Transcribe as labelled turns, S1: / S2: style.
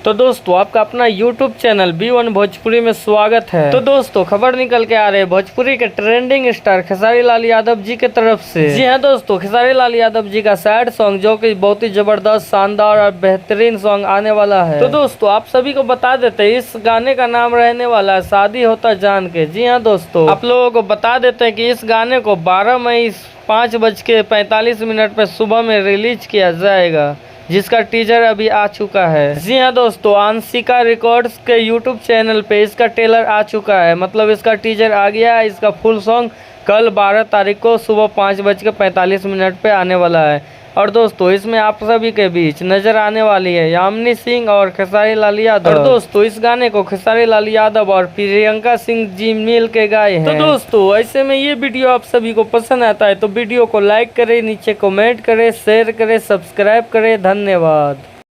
S1: तो दोस्तों आपका अपना YouTube चैनल B1 भोजपुरी में स्वागत है। तो दोस्तों खबर निकल के आ रहे भोजपुरी के ट्रेंडिंग स्टार खेसारी लाल यादव जी के तरफ से। जी हाँ दोस्तों, खेसारी लाल यादव जी का सैड सॉन्ग जो कि बहुत ही जबरदस्त, शानदार और बेहतरीन सॉन्ग आने वाला है। तो दोस्तों आप सभी को बता देते हैं इस गाने का नाम रहने वाला है शादी होता जान के। जी हाँ दोस्तों, आप लोगों को बता देते हैं कि इस गाने को 12 मई 5:45 पे सुबह में रिलीज किया जाएगा, जिसका टीजर अभी आ चुका है। जी हाँ दोस्तों, आंशिका रिकॉर्ड्स के यूट्यूब चैनल पे इसका ट्रेलर आ चुका है, मतलब इसका टीजर आ गया है। इसका फुल सॉन्ग कल 12 तारीख को सुबह 5:45 पे आने वाला है। और दोस्तों इसमें आप सभी के बीच नजर आने वाली है यामिनी सिंह और खेसारी लाल यादव। और दोस्तों इस गाने को खेसारी लाल यादव और प्रियंका सिंह जी मिल के गाए हैं। तो दोस्तों ऐसे में ये वीडियो आप सभी को पसंद आता है तो वीडियो को लाइक करें, नीचे कमेंट करें, शेयर करें, सब्सक्राइब करें। धन्यवाद।